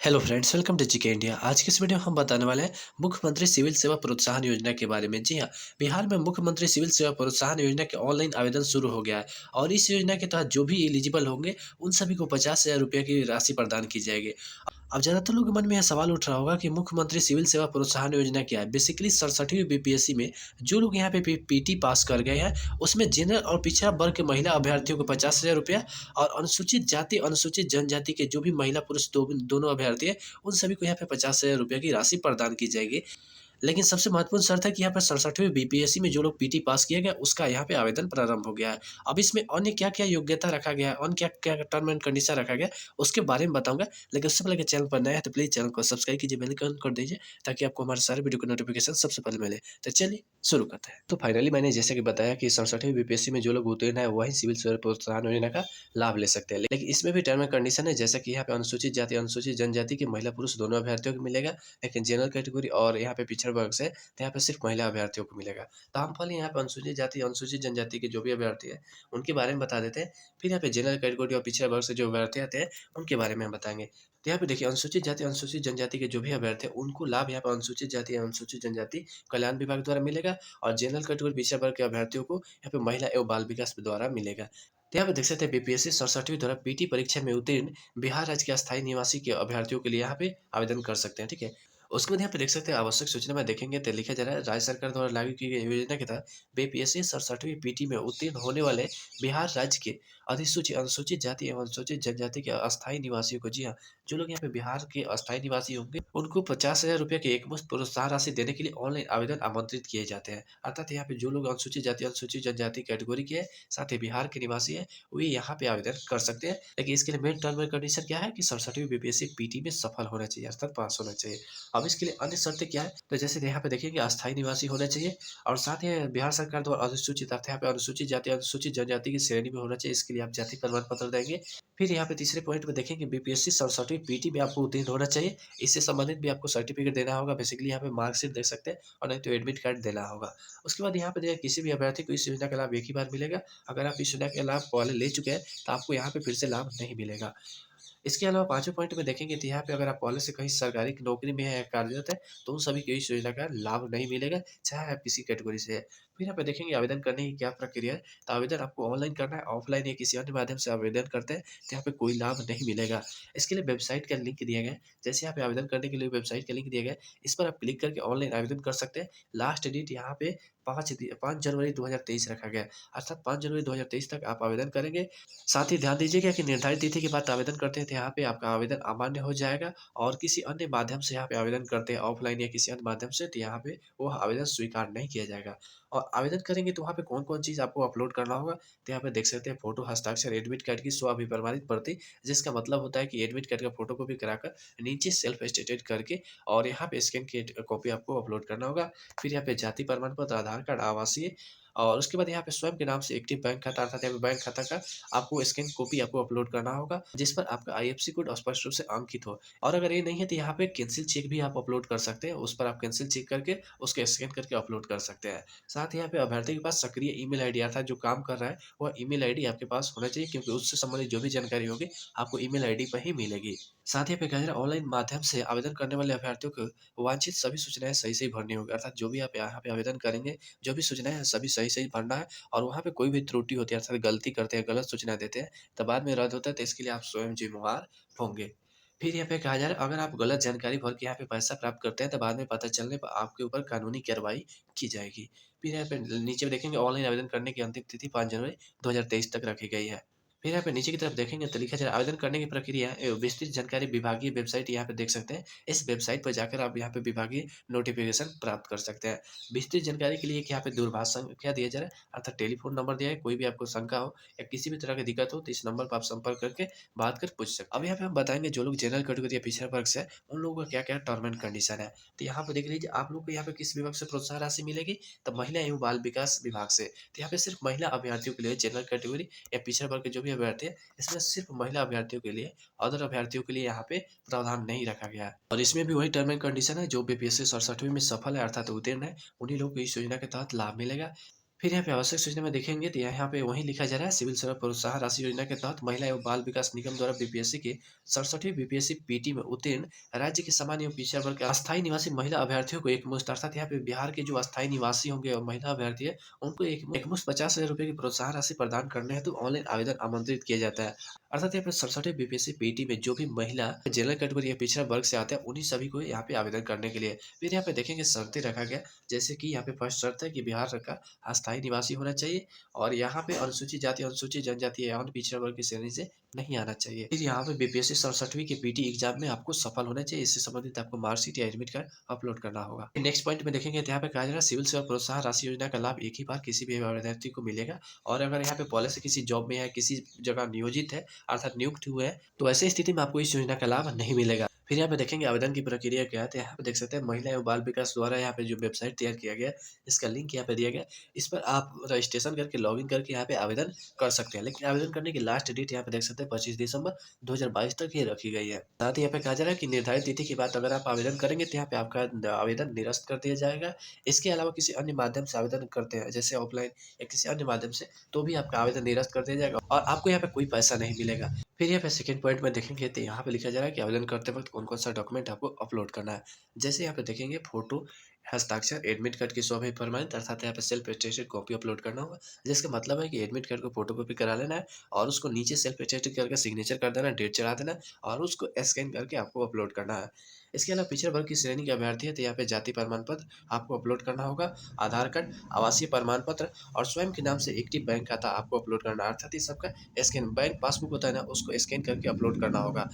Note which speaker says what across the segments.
Speaker 1: Hello friends, welcome to GK India. आज की इस वीडियो में हम बताने वाले हैं मुख्यमंत्री सिविल सेवा प्रोत्साहन योजना के बारे में। जी हाँ, बिहार में मुख्यमंत्री सिविल सेवा प्रोत्साहन योजना के ऑनलाइन आवेदन शुरू हो गया है और इस योजना के तहत जो भी एलिजिबल होंगे उन सभी को 50,000 रुपये की राशि प्रदान की जाएगी। अब ज़्यादातर लोगों के मन में यह सवाल उठ रहा होगा कि मुख्यमंत्री सिविल सेवा प्रोत्साहन योजना क्या है। बेसिकली 67वीं बीपीएससी में जो लोग यहाँ पे पीटी पास कर गए हैं उसमें जनरल और पिछड़ा वर्ग के महिला अभ्यर्थियों को 50,000 रुपया और अनुसूचित जाति अनुसूचित जनजाति के जो भी महिला पुरुष दोनों अभ्यर्थी हैं उन सभी को यहाँ पे 50,000 रुपये की राशि प्रदान की जाएगी। लेकिन सबसे महत्वपूर्ण शर्त है कि यहाँ पर 67वीं बीपीएससी में जो लोग पीटी पास किया गया उसका यहाँ पे आवेदन प्रारंभ हो गया है। अब इसमें अन्य क्या-क्या योग्यता रखा गया है, अन्य क्या-क्या टर्म एंड कंडीशन रखा गया है, उसके बारे में बताऊँगा। लेकिन उससे पहले अगर चैनल पर नया है तो प्लीज़ चैनल को सब्सक्राइब कीजिए, बेल आइकन कर दीजिए ताकि आपको हमारे सारे वीडियो की नोटिफिकेशन सबसे पहले मिले। तो चलिए शुरू करते हैं। तो फाइनली मैंने जैसे कि बताया कि 67वीं बीपीएससी में जो लोग उत्तीर्ण हैं वही सिविल सेवा प्रोत्साहन योजना का लाभ ले सकते हैं। लेकिन इसमें भी टर्म एंड कंडीशन है, जैसा कि यहाँ पे अनुसूचित जाति, अनुसूचित जनजाति के महिला पुरुष दोनों अभ्यर्थियों को मिलेगा। लेकिन जनरल कैटेगरी और यहाँ पे पिछड़ा वर्ग से तो यहाँ पे सिर्फ महिला अभ्यर्थियों को मिलेगा। तो हम पहले यहाँ पे अनुसूचित जाति, अनुसूचित जनजाति के जो भी अभ्यर्थी हैं, उनके बारे में बता देते हैं। फिर यहाँ पे जनरल कैटेगरी और पिछड़ा वर्ग से जो अभ्यर्थी आते हैं, उनके बारे में हम बताएँगे। तो यहाँ पे देखिए, अनुसूचित जाति, अनुसूचित जनजाति के जो भी अभ्यर्थी हैं, उनको लाभ यहाँ पे अनुसूचित जाति, अनुसूचित जनजाति कल्याण विभाग द्वारा मिलेगा और जनरल कैटेगरी पिछड़ा वर्ग के अभ्यर्थियों को यहाँ पे महिला एवं बाल विकास द्वारा मिलेगा। तो यहाँ पे देख सकते हैं बीपीएससी 67वीं द्वारा पीटी परीक्षा में उत्तीर्ण बिहार राज्य के अस्थायी निवासी के अभ्यर्थियों के लिए यहाँ पे आवेदन कर सकते हैं, ठीक है। उसके बाद यहाँ पे देख सकते हैं आवश्यक सूचना में देखेंगे तो लिखा जा रहा है, राज्य सरकार द्वारा लागू की गई योजना के तहत बीपीएससी 67वीं पीटी में उत्तीर्ण होने वाले बिहार राज्य के अधिसूचित अनुसूचित जाति एवं अनुसूचित जनजाति के अस्थायी निवासियों को, जी हाँ, जो लोग यहाँ पे बिहार के अस्थायी निवासी होंगे उनको 50,000 रुपये की एकमुश्त प्रोत्साहन राशि देने के लिए ऑनलाइन आवेदन आमंत्रित किए जाते हैं। अर्थात यहाँ पे जो लोग अनुसूचित जाति अनुसूचित जनजाति कैटेगरी के हैं, साथ ही बिहार के निवासी है, वे यहाँ पे आवेदन कर सकते हैं। लेकिन इसके लिए मेन टर्म एंड कंडीशन क्या है कि 67वीं बीपीएससी पीटी में सफल होना चाहिए, अर्थात पास होना चाहिए। अब इसके लिए अन्य शर्तें क्या है, तो जैसे यहाँ पे देखिए कि अस्थायी निवासी होना चाहिए और साथ ही बिहार सरकार द्वारा अधिसूचित अर्थात यहाँ पे अनुसूचित जाति अनुसूचित जनजाति की श्रेणी में होना चाहिए। इसके लिए आप जाति प्रमाण पत्र देंगे। फिर यहाँ पे तीसरे पॉइंट में देखेंगे बीपीएससी 67वीं पीटी में आपको उत्तीर्ण होना चाहिए। इससे संबंधित भी आपको सर्टिफिकेट देना होगा। बेसिकली यहाँ पे मार्कशीट दे सकते हैं और नहीं तो एडमिट कार्ड देना होगा। उसके बाद यहाँ पे देखिए, किसी भी अभ्यर्थी को इस योजना का लाभ एक ही बार मिलेगा। अगर आप इस योजना का लाभ पहले ले चुके हैं तो आपको यहाँ पे फिर से लाभ नहीं मिलेगा। इसके अलावा पाँचवें पॉइंट में देखेंगे तो यहाँ पे अगर आप पहले से कहीं सरकारी नौकरी में है या कार्यरत है, तो उन सभी को इस योजना का लाभ नहीं मिलेगा, चाहे आप किसी कैटेगरी से है। फिर यहाँ पे देखेंगे आवेदन करने की क्या प्रक्रिया है, तो आवेदन आपको ऑनलाइन करना है, ऑफलाइन या किसी अन्य माध्यम से आवेदन करते हैं तो यहाँ पे कोई लाभ नहीं मिलेगा। इसके लिए वेबसाइट का लिंक दिया गया है। जैसे यहाँ पे आवेदन करने के लिए वेबसाइट का लिंक दिया गया है, इस पर आप क्लिक करके ऑनलाइन आवेदन कर सकते हैं। लास्ट डेट यहाँ पे 5 जनवरी 2023 रखा गया है, अर्थात 5 जनवरी 2023 तक आप आवेदन करेंगे। साथ ही ध्यान दीजिएगा कि निर्धारित तिथि के बाद आवेदन करते हैं तो यहाँ पे आपका आवेदन अमान्य हो जाएगा और किसी अन्य माध्यम से यहाँ पे आवेदन करते हैं ऑफलाइन या किसी अन्य माध्यम से, तो यहाँ पे वो आवेदन स्वीकार नहीं किया जाएगा। और आवेदन करेंगे तो वहाँ पे कौन-कौन चीज़ आपको अपलोड करना होगा, तो यहाँ पे देख सकते हैं फोटो, हस्ताक्षर, एडमिट कार्ड की स्व-अभिप्रमाणित प्रति, जिसका मतलब होता है कि एडमिट कार्ड का फोटोकॉपी कराकर नीचे सेल्फ एटेस्टेड करके और यहाँ पे स्कैन की कॉपी आपको अपलोड करना होगा। फिर यहाँ पे जाति प्रमाण पत्र, आधार कार्ड, आवासीय और उसके बाद यहाँ पे स्वयं के नाम से एक्टिव बैंक खाता अर्थात यहाँ पे बैंक खाता का आपको स्कैन कॉपी आपको अपलोड करना होगा, जिस पर आपका आईएफएससी कोड स्पष्ट रूप से अंकित हो। और अगर ये नहीं है तो यहाँ पे कैंसिल चेक भी आप अपलोड कर सकते हैं, उस पर आप कैंसिल चेक करके उसको स्कैन करके अपलोड कर सकते हैं। साथ ही यहाँ पे अभ्यर्थी के पास सक्रिय ईमेल आईडी अर्थात जो काम कर रहा है वह ईमेल आईडी आपके पास होना चाहिए, क्योंकि उससे संबंधित जो भी जानकारी होगी आपको ईमेल आईडी पर ही मिलेगी। साथ ही यहाँ पे कह रहा है ऑनलाइन माध्यम से आवेदन करने वाले अभ्यर्थियों को वांछित सभी सूचनाएं सही भरनी होगी, अर्थात जो भी आप यहाँ पे आवेदन करेंगे, जो भी सूचनाएं हैं सभी सही भरना है। और वहाँ पे कोई भी त्रुटि होती है, अर्थात गलती करते हैं, गलत सूचना देते हैं, तो बाद में रद्द होता है, तो इसके लिए आप स्वयं जिम्मेवार होंगे। फिर यहाँ पे कहा जा रहा है अगर आप गलत जानकारी भर के यहाँ पे पैसा प्राप्त करते हैं तो बाद में पता चलने पर आपके ऊपर कानूनी कार्रवाई की जाएगी। फिर यहाँ पे नीचे में देखेंगे ऑनलाइन आवेदन करने की अंतिम तिथि 5 जनवरी 2023 तक रखी गई है। फिर यहाँ पे नीचे की तरफ देखेंगे तो लिखा जा रहा है आवेदन करने की प्रक्रिया एवं विस्तृत जानकारी विभागीय वेबसाइट यहाँ पे देख सकते हैं। इस वेबसाइट पर जाकर आप यहाँ पे विभागीय नोटिफिकेशन प्राप्त कर सकते हैं। विस्तृत जानकारी के लिए यहाँ पे दूरभाष संख्या दिया जा रहा है, अर्थात टेलीफोन नंबर दिया है। कोई भी आपको शंका हो या किसी भी तरह की दिक्कत हो तो इस नंबर पर आप संपर्क करके बात कर पूछ सकते हैं। अब यहाँ पे हम बताएंगे जो लोग जनरल कैटेगरी या पिछड़ा वर्ग से हैं, उन लोगों का क्या क्या टर्म एंड कंडीशन है। तो यहाँ पे देख लीजिए, आप लोग को यहाँ पे किस विभाग से प्रोत्साहन राशि मिलेगी, तो महिला एवं बाल विकास विभाग से। तो यहाँ पे सिर्फ महिला अभ्यर्थियों के लिए जनरल कैटेगरी या पिछड़ा वर्ग के जो भी अभ्यर्थी है, इसमें सिर्फ महिला अभ्यर्थियों के लिए, अदर अभ्यर्थियों के लिए यहाँ पे प्रावधान नहीं रखा गया है। और इसमें भी वही टर्म एंड कंडीशन है, जो बीपीएससी 67वीं में सफल है अर्थात उत्तीर्ण है, उन्हीं लोगों को इस योजना के तहत लाभ मिलेगा। फिर यहाँ पे आवश्यक सूचना में देखेंगे तो यहाँ पे वहीं लिखा जा रहा है सिविल सेवा प्रोत्साहन राशि योजना के तहत महिला एवं बाल विकास निगम द्वारा बीपीएससी के 67वीं बीपीएससी पीटी में उत्तीर्ण राज्य के सामान्य एवं पिछड़ा वर्ग के अस्थायी निवासी महिला अभ्यर्थियों को एक मुश्त अर्थात यहाँ पे बिहार के जो अस्थायी निवासी होंगे और महिला अभ्यर्थी है उनको एक मुश्त 50,000 रुपये की प्रोत्साहन राशि प्रदान करने हेतु ऑनलाइन आवेदन आमंत्रित किया जाता है। अर्थात यहाँ पे 67वीं बीपीएससी पीटी में जो भी महिला जनरल कैटेगरी या पिछड़ा वर्ग से आते हैं उन्हीं सभी को यहाँ पे आवेदन करने के लिए फिर यहाँ पे देखेंगे शर्तें रखा गया। जैसे कि यहाँ पे फर्स्ट शर्त है कि बिहार का अस्थायी निवासी होना चाहिए और यहाँ पे अनुसूचित जाति अनुसूचित जनजाति या अन्य पिछड़ा वर्ग की श्रेणी से नहीं आना चाहिए। फिर यहाँ पे बीपीएससी 67वीं के पीटी एग्जाम में आपको सफल होना चाहिए। इससे संबंधित आपको मार्कशीट या एडमिट कार्ड अपलोड करना होगा। नेक्स्ट पॉइंट में देखेंगे तो यहाँ पे कहा जा रहा है सिविल सेवा प्रोत्साहन राशि योजना का लाभ एक ही बार किसी भी अभ्यर्थी को मिलेगा और अगर यहाँ पे पहले से किसी जॉब में है किसी जगह नियोजित है अर्थात नियुक्त हुए हैं तो ऐसी स्थिति में आपको इस योजना का लाभ नहीं मिलेगा। फिर यहाँ पे देखेंगे आवेदन की प्रक्रिया क्या है तो यहाँ पे देख सकते हैं महिला एवं बाल विकास द्वारा यहाँ पे जो वेबसाइट तैयार किया गया इसका लिंक यहाँ पे दिया गया। इस पर आप रजिस्ट्रेशन करके लॉगिन करके यहाँ पे आवेदन कर सकते हैं। लेकिन आवेदन करने की लास्ट डेट यहाँ पे देख सकते हैं 25 दिसंबर 2022 तक ये रखी गई है। साथ ही यहाँ पे कहा जा रहा है कि निर्धारित तिथि के बाद अगर आप आवेदन करेंगे तो यहाँ पे आपका आवेदन निरस्त कर दिया जाएगा। इसके अलावा किसी अन्य माध्यम से आवेदन करते हैं जैसे ऑफलाइन या किसी अन्य माध्यम से तो भी आपका आवेदन निरस्त कर दिया जाएगा और आपको यहाँ पे कोई पैसा नहीं मिलेगा। फिर यहाँ पे सेकंड पॉइंट में देखेंगे तो यहाँ पे लिखा जा रहा है कि आवेदन करते वक्त कौन कौन सा डॉक्यूमेंट आपको अपलोड करना है। जैसे यहाँ पे देखेंगे फोटो हस्ताक्षर एडमिट कार्ड की स्वाभाविक प्रमाणित अर्थात यहाँ पे सेल्फ अटेस्टेड कॉपी अपलोड करना होगा। जिसका मतलब है कि एडमिट कार्ड को फोटोकॉपी करा लेना है और उसको नीचे सेल्फ अटेस्टेड करके सिग्नेचर कर देना, डेट चढ़ा देना और उसको स्कैन करके आपको अपलोड करना है। इसके अलावा पिछड़े वर्ग की श्रेणी के अभ्यर्थी है तो यहाँ पे जाति प्रमाण पत्र आपको अपलोड करना होगा, आधार कार्ड, आवासीय प्रमाण पत्र और स्वयं के नाम से एक्टिव बैंक खाता आपको अपलोड करना है। अर्थात इस सबका स्कैन बैंक पासबुक होता है ना उसको स्कैन करके अपलोड करना होगा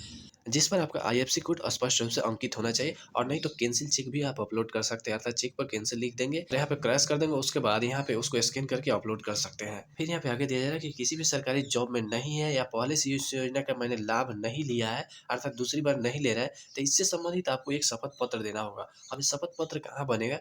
Speaker 1: जिस पर आपका आईएफएससी कोड स्पष्ट रूप से अंकित होना चाहिए और नहीं तो कैंसिल चेक भी आप अपलोड कर सकते हैं। अर्थात चेक पर कैंसिल लिख देंगे और यहाँ पे क्रैश कर देंगे उसके बाद यहाँ पे उसको स्कैन करके अपलोड कर सकते हैं। फिर यहाँ पे आगे दिया जा रहा है कि किसी भी सरकारी जॉब में नहीं है या पहले से इस योजना का मैंने लाभ नहीं लिया है अर्थात दूसरी बार नहीं ले रहा है तो इससे संबंधित आपको एक शपथ पत्र देना होगा। अब ये शपथ पत्र कहाँ बनेगा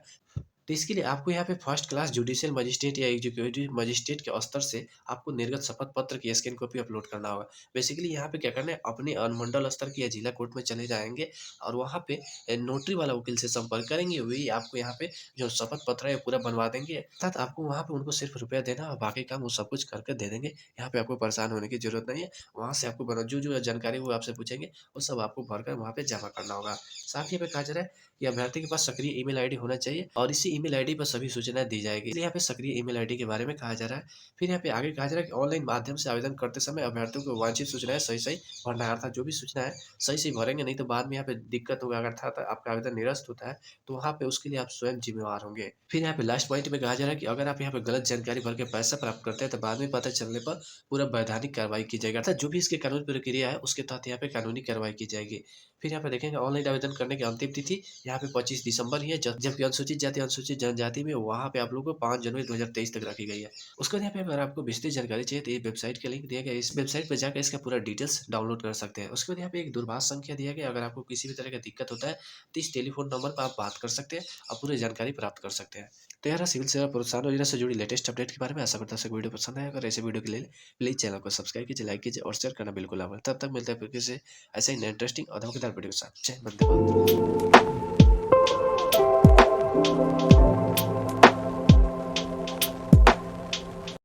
Speaker 1: तो इसके लिए आपको यहाँ पे फर्स्ट क्लास जुडिशियल मजिस्ट्रेट या एग्जीक्यूटिव मजिस्ट्रेट के स्तर से आपको निर्गत शपथ पत्र की स्कैन कॉपी अपलोड करना होगा। बेसिकली यहाँ पे क्या करना है अपने अनुमंडल स्तर की या जिला कोर्ट में चले जाएंगे और वहाँ पे नोटरी वाला वकील से संपर्क करेंगे वही आपको यहाँ पे जो शपथ पत्र है पूरा बनवा देंगे अर्थात आपको वहाँ पे उनको सिर्फ रुपया देना और बाकी काम वो सब कुछ करके दे देंगे। यहाँ पे आपको परेशान होने की जरूरत नहीं है। वहाँ से आपको बना जो जानकारी वो आपसे पूछेंगे वो सब आपको भरकर वहाँ पे जमा करना होगा। साथ ही पे कहा जा रहा है कि अभ्यर्थी के पास सक्रिय ईमेल आईडी होना चाहिए और इसी ईमेल आईडी पर सभी सूचनाएं दी जाएगी। इसलिए यहाँ पे सक्रिय ईमेल आईडी के बारे में कहा जा रहा है। फिर यहाँ पे आगे कहा जा रहा है कि ऑनलाइन माध्यम से आवेदन करते समय अभ्यर्थियों को वांछित सूचनाएं सही भरना है। अर्थात जो भी सूचना है सही भरेंगे नहीं तो बाद में यहाँ पे दिक्कत होगा। अगर था आपका आवेदन निरस्त होता है तो वहाँ पे उसके लिए आप स्वयं जिम्मेवार होंगे। फिर यहाँ पे लास्ट पॉइंट में कहा जा रहा है कि अगर आप यहाँ पे गलत जानकारी भर के पैसा प्राप्त करते हैं तो बाद में पता चलने पर पूरा वैधानिक कार्रवाई की जाएगी। अर्थात जो भी इसकी कानूनी प्रक्रिया है उसके तहत यहाँ पे कानूनी कार्रवाई की जाएगी। फिर यहाँ पे देखेंगे ऑनलाइन आवेदन करने की अंतिम तिथि यहाँ पे 25 दिसंबर ही है जबकि अनुसूचित जाति अनुसूचित जनजाति में वहाँ पे आप लोगों को 5 जनवरी 2023 तक रखी गई है। उसके बाद यहाँ पे अगर आपको विस्तृत जानकारी चाहिए तो ये वेबसाइट का लिंक दिया गया है। इस वेबसाइट पर जाकर इसका पूरा डिटेल्स डाउनलोड कर सकते हैं। उसके बाद यहाँ पे एक दूरभाष संख्या दिया गया। अगर आपको किसी भी तरह का दिक्कत होता है तो इस टेलीफोन नंबर पर आप बात कर सकते हैं और पूरी जानकारी प्राप्त कर सकते हैं। तो यार सिविल सेवा प्रोत्साहन योजना से जुड़ी लेटेस्ट अपडेट के बारे में आशा करता हूँ वीडियो पसंद आया। अगर ऐसे वीडियो के लिए प्लीज चैनल को सब्सक्राइब कीजिए, लाइक कीजिए और शेयर करना बिल्कुल ना भूलें। तब तक मिलते हैं फिर से ऐसे ही इंटरेस्टिंग और धमाकेदार वीडियो के साथ। जय हिंद, वंदे मातरम।